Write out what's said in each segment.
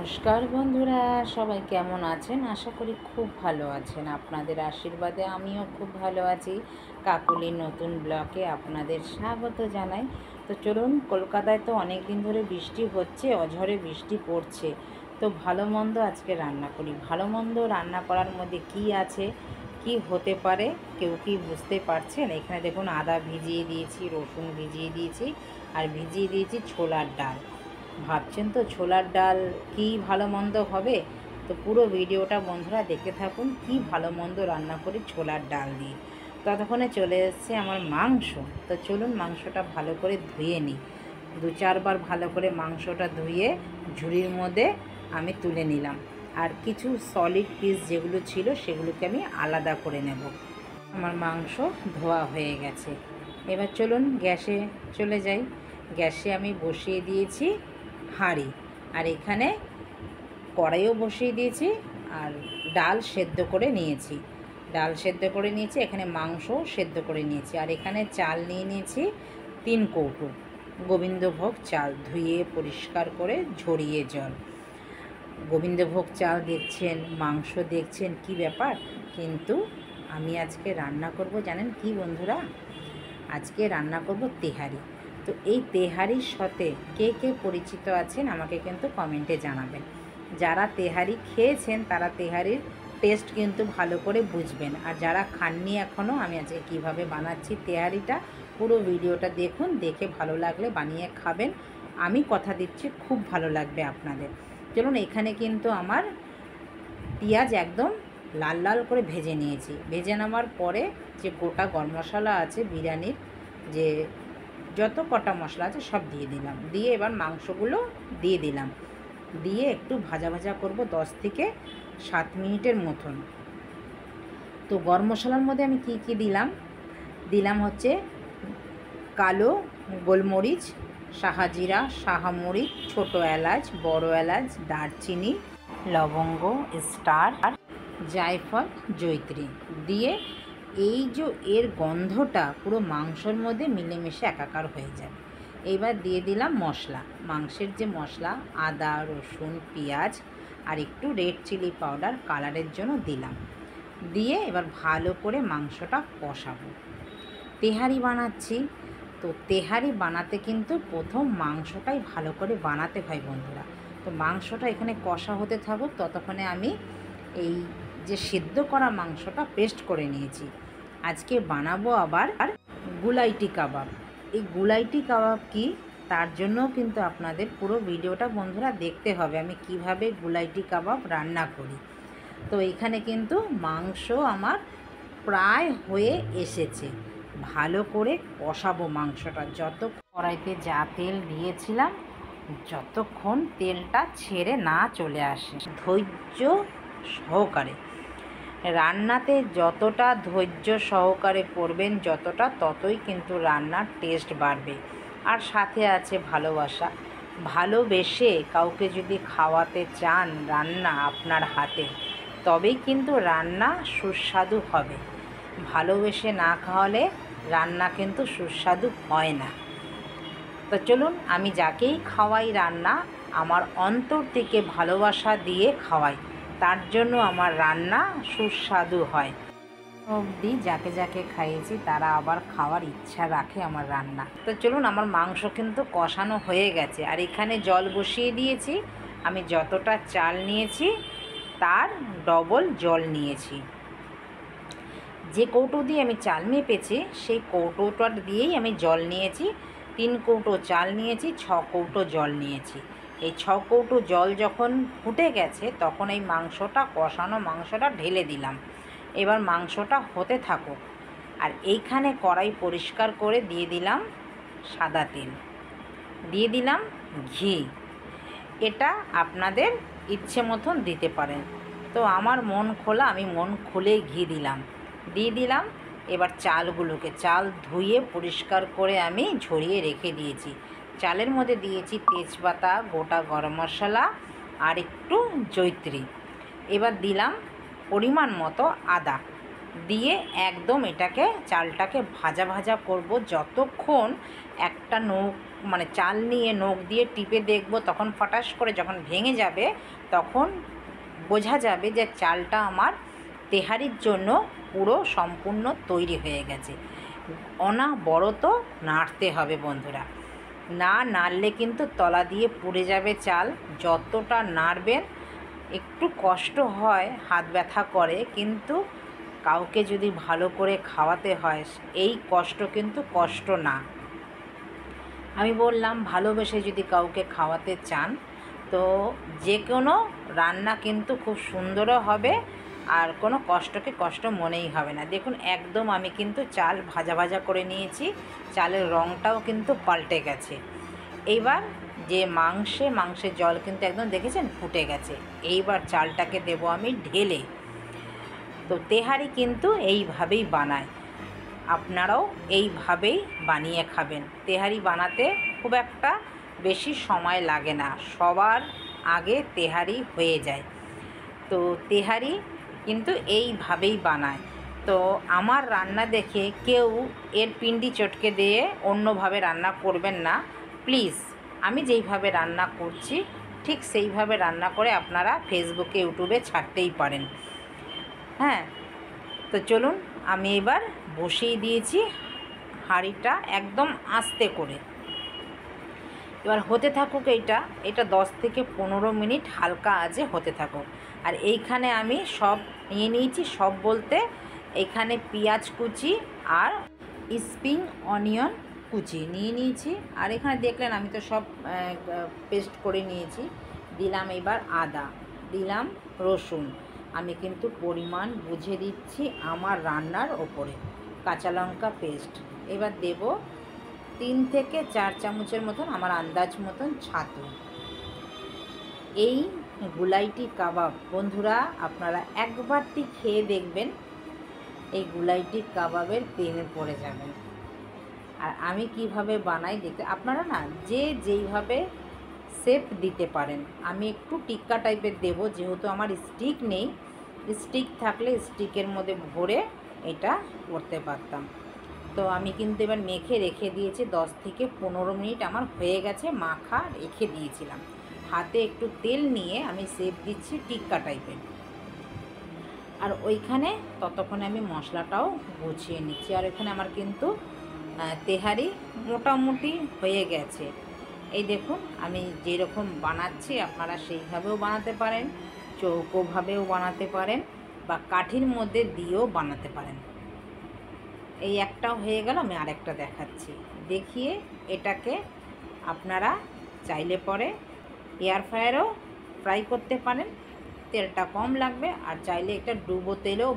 নমস্কার বন্ধুরা, সবাই কেমন আছেন? আশা করি খুব ভালো আছেন। আপনাদের আশীর্বাদে আমিও খুব ভালো আছি। কাকুলির নতুন ব্লগে আপনাদের স্বাগত জানাই। তো চলুন, কলকাতায় তো অনেক দিন ধরে বৃষ্টি হচ্ছে, অঝরে বৃষ্টি পড়ছে। তো ভালো মন্দ আজকে রান্না করি। ভালো মন্দ রান্না করার মধ্যে কি আছে, কি হতে পারে, কেউ কি বুঝতে পারছেন? এখানে দেখুন, আদা ভিজিয়ে দিয়েছি, রসুন ভিজিয়ে দিয়েছি, আর ভিজিয়ে দিয়েছি ছোলার ডাল। ভাবছেন তো ছোলার ডাল কি ভালো মন্দ হবে? তো পুরো ভিডিওটা বন্ধুরা দেখতে থাকুন, কি ভালো মন্দ রান্না করি ছোলার ডাল দিয়ে। ততক্ষণে চলে এসছে আমার মাংস। তো চলুন, মাংসটা ভালো করে ধুয়ে নিই। 2-4 বার ভালো করে মাংসটা ধুয়ে ঝুড়ির মধ্যে আমি তুলে নিলাম। আর কিছু সলিড পিস যেগুলো ছিল সেগুলোকে আমি আলাদা করে নেব। আমার মাংস ধোয়া হয়ে গেছে। এবার চলুন গ্যাসে চলে যাই। গ্যাসে আমি বসিয়ে দিয়েছি হাঁড়ি, আর এখানে কড়াইও বসিয়ে দিয়েছি, আর ডাল সেদ্ধ করে নিয়েছি। এখানে মাংসও সেদ্ধ করে নিয়েছি, আর এখানে চাল নিয়ে নিয়েছি 3 কৌটো গোবিন্দভোগ চাল, ধুয়ে পরিষ্কার করে ঝরিয়ে জল। গোবিন্দভোগ চাল দেখছেন, মাংস দেখছেন, কি ব্যাপার। কিন্তু আমি আজকে রান্না করব জানেন কি বন্ধুরা? আজকে রান্না করব তেহারি। তো এই তেহারির সাথে কে কে পরিচিত আছেন আমাকে কিন্তু কমেন্টে জানাবেন। যারা তেহারি খেয়েছেন তারা তেহারির টেস্ট কিন্তু ভালো করে বুঝবেন, আর যারা খাননি এখনও, আমি আজকে কিভাবে বানাচ্ছি তেহারিটা, পুরো ভিডিওটা দেখুন। দেখে ভালো লাগলে বানিয়ে খাবেন। আমি কথা দিচ্ছি খুব ভালো লাগবে আপনাদের। চলুন, এখানে কিন্তু আমার পেঁয়াজ একদম লাল লাল করে ভেজে নিয়েছি। ভেজে নেওয়ার পরে যে গোটা গরম মশলা আছে বিরিয়ানির, যে যত কটা মশলা আছে সব দিয়ে দিলাম। দিয়ে এবার মাংসগুলো দিয়ে দিলাম। দিয়ে একটু ভাজা ভাজা করব 10 থেকে 7 মিনিটের মতন। তো গরম মশলার মধ্যে আমি কি কি দিলাম হচ্ছে কালো গোলমরিচ, শাহাজিরা, শাহামরিচ, ছোটো এলাচ, বড় এলাচ, দারচিনি, লবঙ্গ, স্টার, আর জায়ফল, জয়িত্রী দিয়ে এই যে এর গন্ধটা পুরো মাংসর মধ্যে মিলেমিশে একাকার হয়ে যাবে। এইবার দিয়ে দিলাম মশলা, মাংসের যে মশলা, আদা, রসুন, পেঁয়াজ, আর একটু রেড চিলি পাউডার কালারের জন্য দিলাম। দিয়ে এবার ভালো করে মাংসটা কষাবো। তেহারি বানাচ্ছি, তো তেহারি বানাতে কিন্তু প্রথম মাংসটাই ভালো করে বানাতে হয় বন্ধুরা। তো মাংসটা এখানে কষা হতে থাকুক, ততক্ষণে আমি এই যে সিদ্ধ করা মাংসটা পেস্ট করে নিয়েছি। আজকে বানাবো আবার গুলাইটি কাবাব। এই গুলাইটি কাবাব কি, তার জন্যও কিন্তু আপনাদের পুরো ভিডিওটা বন্ধুরা দেখতে হবে, আমি কিভাবে গুলাইটি কাবাব রান্না করি। তো এখানে কিন্তু মাংস আমার প্রায় হয়ে এসেছে। ভালো করে কষাবো মাংসটা, যত কড়াইতে যা তেল দিয়েছিলাম যতক্ষণ তেলটা ছেড়ে না চলে আসে। ধৈর্য সহকারে রান্নাতে যতটা ধৈর্য সহকারে করবেন, ততই কিন্তু রান্নার টেস্ট বাড়বে। আর সাথে আছে ভালোবাসা। ভালোবেসে কাউকে যদি খাওয়াতে চান রান্না আপনার হাতে, তবেই কিন্তু রান্না সুস্বাদু হবে। ভালোবেসে না খাওয়ালে রান্না কিন্তু সুস্বাদু হয় না। তো চলুন, আমি যাকেই খাওয়াই রান্না আমার অন্তর থেকে ভালোবাসা দিয়ে খাওয়াই, তার জন্য আমার রান্না সুস্বাদু হয়। অবধি যাকে যাকে খাইয়েছি তারা আবার খাওয়ার ইচ্ছা রাখে আমার রান্না। তো চলুন, আমার মাংস কিন্তু কষানো হয়ে গেছে, আর এখানে জল বসিয়ে দিয়েছি। আমি যতটা চাল নিয়েছি তার ডবল জল নিয়েছি। যে কৌটো দিয়ে আমি চাল মেপেছি সেই কৌটোটা দিয়েই আমি জল নিয়েছি। 3 কৌটো চাল নিয়েছি, 6 কৌটো জল নিয়েছি। এই 6 কৌটো জল যখন ফুটে গেছে তখন এই মাংসটা, কষানো মাংসটা ঢেলে দিলাম। এবার মাংসটা হতে থাকুক। আর এইখানে কড়াই পরিষ্কার করে দিয়ে দিলাম সাদা তেল, দিয়ে দিলাম ঘি। এটা আপনাদের ইচ্ছে মতন দিতে পারেন। তো আমার মন খোলা, আমি মন খুলে ঘি দিয়ে দিলাম। এবার চাল ধুয়ে পরিষ্কার করে আমি ঝরিয়ে রেখে দিয়েছি। চালের মধ্যে দিয়েছি তেজপাতা, গোটা গরম মশলা, আর একটু জয়িত্রী। এবার দিলাম পরিমাণ মতো আদা। দিয়ে একদম এটাকে চালটাকে ভাজা ভাজা করব যতক্ষণ একটা নখ মানে চাল নিয়ে নখ দিয়ে টিপে দেখব, তখন ফটাস করে যখন ভেঙে যাবে তখন বোঝা যাবে যে চালটা আমার তেহারির জন্য পুরো সম্পূর্ণ তৈরি হয়ে গেছে। অনবরত নাড়তে হবে বন্ধুরা, না নাড়লে কিন্তু তলা দিয়ে পুড়ে যাবে চাল। যতটা নাড়বেন, একটু কষ্ট হয়, হাত ব্যথা করে, কিন্তু কাউকে যদি ভালো করে খাওয়াতে হয় এই কষ্ট কিন্তু কষ্ট না। আমি বললাম ভালোবেসে যদি কাউকে খাওয়াতে চান তো যে কোনো রান্না কিন্তু খুব সুন্দরও হবে আর কোনো কষ্টকে কষ্ট মনেই হবে না। দেখুন একদম আমি কিন্তু চাল ভাজা ভাজা করে নিয়েছি, চালের রঙটাও কিন্তু পাল্টে গেছে। এইবার যে মাংসের জল কিন্তু একদম দেখেছেন ফুটে গেছে। এইবার চালটাকে দেব আমি ঢেলে। তো তেহারি কিন্তু এইভাবেই বানায়, আপনারাও এইভাবেই বানিয়ে খাবেন। তেহারি বানাতে খুব একটা বেশি সময় লাগে না, সবার আগে তেহারি হয়ে যায়। তো তেহারি কিন্তু এইভাবেই বানায়। তো আমার রান্না দেখে কেউ এর পিন্ডি চটকে দিয়ে অন্যভাবে রান্না করবেন না প্লিজ। আমি যেইভাবে রান্না করছি ঠিক সেইভাবে রান্না করে আপনারা ফেসবুকে ইউটিউবে ছাড়তেই পারেন। হ্যাঁ, তো চলুন আমি এবার বসিয়ে দিয়েছি হাঁড়িটা একদম আস্তে করে। এবার হতে থাকুক এটা 10 থেকে 15 মিনিট হালকা আঁচে হতে থাকুক। আর এইখানে আমি সব নিয়ে নিয়েছি, সব বলতে এখানে পেঁয়াজ কুচি আর স্প্রিং অনিয়ন কুচি নিয়ে নিয়েছি। আর এখানে দেখলেন আমি তো সব পেস্ট করে নিয়েছি। দিলাম এবার আদা, দিলাম রসুন, আমি কিন্তু পরিমাণ বুঝে দিচ্ছি আমার রান্নার ওপরে। কাঁচা লঙ্কা পেস্ট, এবার দেব 3 থেকে 4 চামচের মতন আমার আন্দাজ মতন ছাতু। এই গুলাইটি কাবাব বন্ধুরা আপনারা একবারটি খেয়ে দেখবেন, এই গুলাইটি কাবাবের প্রেমে পড়ে যাবেন। আর আমি কিভাবে বানাই দেখতে আপনারা না যে যেইভাবে শেপ দিতে পারেন। আমি একটু টিক্কা টাইপের দেব, যেহেতু আমার স্টিক নেই। স্টিক থাকলে স্টিকের মধ্যে ভরে এটা করতে পারতাম। তো আমি কিন্তু এবার মেখে রেখে দিয়েছি, 10 থেকে 15 মিনিট আমার হয়ে গেছে মাখা রেখে দিয়েছিলাম। হাতে একটু তেল নিয়ে আমি শেপ দিচ্ছি টিক্কা টাইপের। আর ওইখানে ততক্ষণে আমি মশলাটাও গুছিয়ে নিচ্ছি। আর এখানে আমার কিন্তু তেহারি মোটামুটি হয়ে গেছে। এই দেখুন আমি যেরকম বানাচ্ছি আপনারা সেইভাবেও বানাতে পারেন, চৌকোভাবেও বানাতে পারেন, বা কাঠির মধ্যে দিয়েও বানাতে পারেন। এই একটাও হয়ে গেল, আমি আরেকটা দেখাচ্ছি। দেখিয়ে এটাকে আপনারা চাইলে পরে এয়ার ফ্রায়ারেও ফ্রাই করতে পারেন, তেলটা কম লাগবে। আর চাইলে এটা ডুবো তেলেও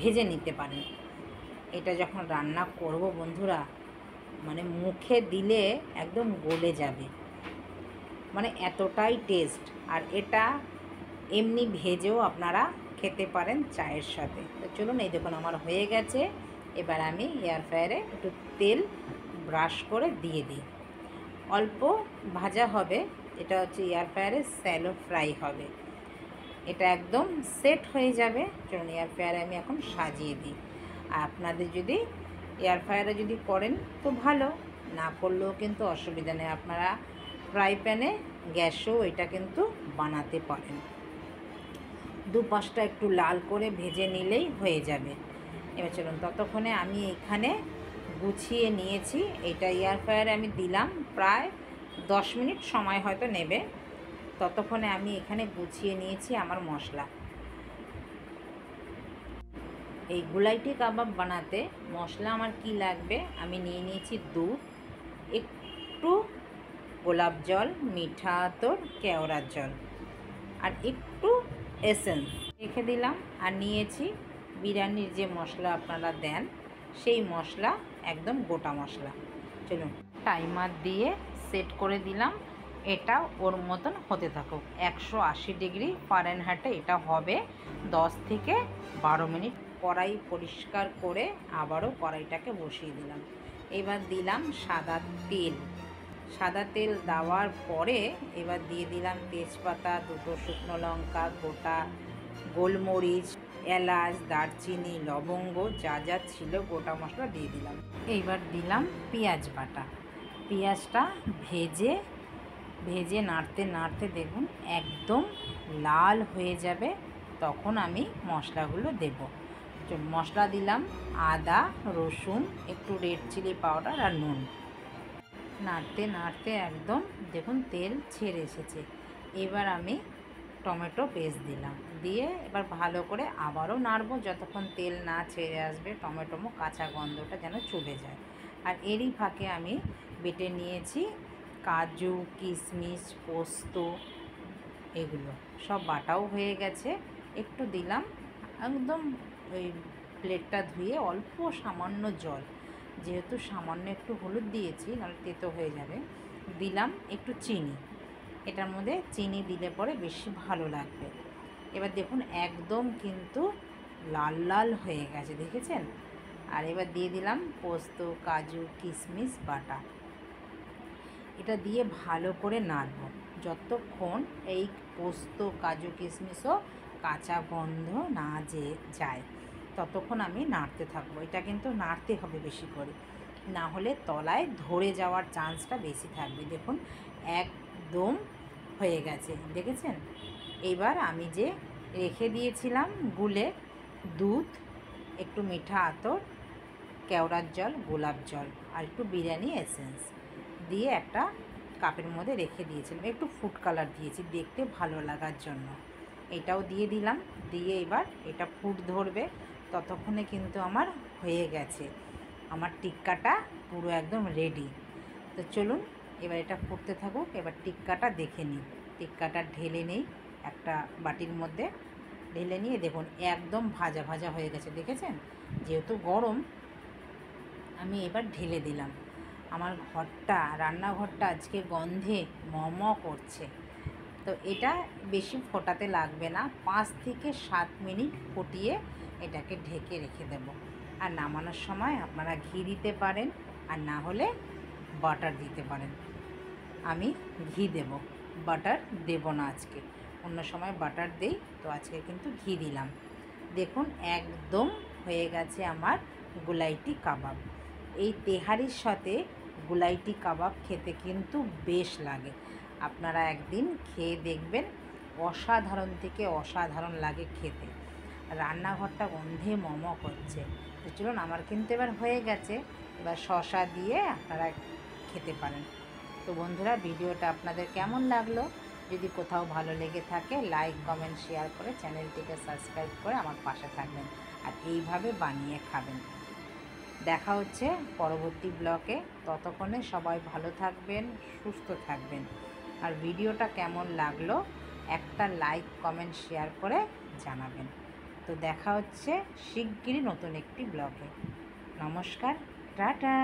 ভেজে নিতে পারেন। এটা যখন রান্না করব বন্ধুরা, মানে মুখে দিলে একদম গলে যাবে, মানে এতটাই টেস্ট। আর এটা এমনি ভেজেও আপনারা খেতে পারেন চায়ের সাথে। তো চলুন, এই দেখুন আমার হয়ে গেছে। এবার আমি এয়ার ফ্রায়ারে একটু তেল ব্রাশ করে দিয়ে দিই। অল্প ভাজা হবে, এটা হচ্ছে এয়ার ফ্রায়ারে স্যালো ফ্রাই হবে। এটা একদম সেট হয়ে যাবে। চলুন এয়ার ফ্রায়ারে আমি এখন সাজিয়ে দিই। আর আপনাদের যদি এয়ার ফ্রায়ারে যদি করেন তো ভালো, না করলেও কিন্তু অসুবিধা নেই। আপনারা ফ্রাই প্যানে গ্যাসেও এটা কিন্তু বানাতে পারেন। দুপাশটা একটু লাল করে ভেজে নিলেই হয়ে যাবে। এবার চলুন, ততক্ষণে আমি এখানে গুছিয়ে নিয়েছি। এটা এয়ার ফ্রায়ারে আমি দিলাম প্রায় 10 মিনিট সময় হয়তো নেবে। ততক্ষণে আমি এখানে গুছিয়ে নিয়েছি আমার মশলা। এই গুলাইটি কাবাব বানাতে মশলা আমার কি লাগবে, আমি নিয়ে নিয়েছি দুধ, একটু গোলাপ জল, মিঠা আতর, কেওড়ার জল, আর একটু এসেন্স রেখে দিলাম। আর নিয়েছি বিরিয়ানির যে মশলা আপনারা দেন সেই মশলা, একদম গোটা মশলা। চলুন টাইমার দিয়ে সেট করে দিলাম, এটা ওর মতন হতে থাকুক। 180 ডিগ্রি ফারেনহাইটে এটা হবে 10 থেকে 12 মিনিট। কড়াই পরিষ্কার করে আবারও কড়াইটাকে বসিয়ে দিলাম। এবার দিলাম সাদা তেল। সাদা তেল দেওয়ার পরে এবার দিয়ে দিলাম তেজপাতা, 2টো শুকনো লঙ্কা, গোটা গোলমরিচ, এলাচ, দারচিনি, লবঙ্গ যা যা ছিল গোটা মশলা দিয়ে দিলাম। এইবার দিলাম পেঁয়াজ বাটা। পেঁয়াজটা ভেজে ভেজে নাড়তে নাড়তে দেখুন একদম লাল হয়ে যাবে, তখন আমি মশলাগুলো দেব। মশলা দিলাম আদা, রসুন, একটু রেড চিলি পাউডার আর নুন। নাড়তে নাড়তে একদম দেখুন তেল ছেড়ে এসেছে। এবার আমি টমেটো পেস্ট দিলাম, দিয়ে এবার ভালো করে আবারও নাড়বো যতক্ষণ তেল না ছেড়ে আসবে, টমেটো কাঁচা গন্ধটা যেন চলে যায়। আর এরই ফাঁকে আমি বেটে নিয়েছি কাজু, কিশমিশ, পোস্ত, এগুলো সব বাটাও হয়ে গেছে। একটু দিলাম একদম ওই প্লেটটা ধুয়ে অল্প সামান্য জল, যেহেতু সামান্য একটু হলুদ দিয়েছি নাহলে তেতো হয়ে যাবে, দিলাম একটু চিনি। এটার মধ্যে চিনি দিলে পরে বেশি ভালো লাগবে। এবার দেখুন একদম কিন্তু লাল লাল হয়ে গেছে, দেখেছেন? আর এবার দিয়ে দিলাম পোস্ত, কাজু, কিশমিশ বাটা। এটা দিয়ে ভালো করে নাড়ব যতক্ষণ এই পোস্ত, কাজু, কিশমিশও কাঁচা গন্ধ না যায়, ততক্ষণ আমি নাড়তে থাকবো। এটা কিন্তু নাড়তে হবে বেশি করে, না হলে তলায় ধরে যাওয়ার চান্সটা বেশি থাকবে। দেখুন একদম হয়ে গেছে, দেখেছেন? এবার আমি যে রেখে দিয়েছিলাম গুলে দুধ, একটু মিঠা আতর, কেওড়ার জল, গোলাপ জল আর একটু বিরিয়ানি এসেন্স দিয়ে একটা কাপের মধ্যে রেখে দিয়েছিলাম, একটু ফুড কালার দিয়েছি দেখতে ভালো লাগার জন্য। এটাও দিয়ে দিলাম, দিয়ে এবার এটা ফুট ধরবে, ততক্ষণে কিন্তু আমার হয়ে গেছে। আমার টিক্কাটা পুরো একদম রেডি। তো চলুন এবার এটা ফুটতে থাকুক। এবার টিক্কাটা দেখে নিই। টিক্কাটা ঢেলে নেই একটা বাটির মধ্যে, ঢেলে নিয়ে দেখুন একদম ভাজা ভাজা হয়ে গেছে, দেখেছেন? যেহেতু গরম আমি এবার ঢেলে দিলাম। আমার রান্নাঘরটা আজকে গন্ধে ম করছে। তো এটা বেশি ফোটাতে লাগবে না, 5 থেকে 7 মিনিট ফুটিয়ে এটাকে ঢেকে রেখে দেব। আর নামানোর সময় আপনারা ঘি দিতে পারেন, আর না হলে বাটার দিতে পারেন। আমি ঘি দেব, বাটার দেব না আজকে, অন্য সময় বাটার দেই, তো আজকে কিন্তু ঘি দিলাম। দেখুন একদম হয়ে গেছে আমার গুলাইটি কাবাব। এই তেহারির সাথে গুলাইটি কাবাব খেতে কিন্তু বেশ লাগে। আপনারা একদিন খেয়ে দেখবেন, অসাধারণ থেকে অসাধারণ লাগে খেতে। রান্নাঘরটা গন্ধে মম করছে। তো চলুন, আমার কিন্তু এবার হয়ে গেছে। এবার শসা দিয়ে আপনারা খেতে পারেন। তো বন্ধুরা, ভিডিওটা আপনাদের কেমন লাগলো? যদি কোথাও ভালো লেগে থাকে লাইক, কমেন্ট, শেয়ার করে চ্যানেলটিকে সাবস্ক্রাইব করে আমার পাশে থাকবেন, আর এইভাবে বানিয়ে খাবেন। দেখা হচ্ছে পরবর্তী ব্লগে। ততক্ষণে সবাই ভালো থাকবেন, সুস্থ থাকবেন। আর ভিডিওটা কেমন লাগলো একটা লাইক, কমেন্ট, শেয়ার করে জানাবেন। তো দেখা হচ্ছে শিগগিরই নতুন একটি ব্লগে। নমস্কার, টাটা।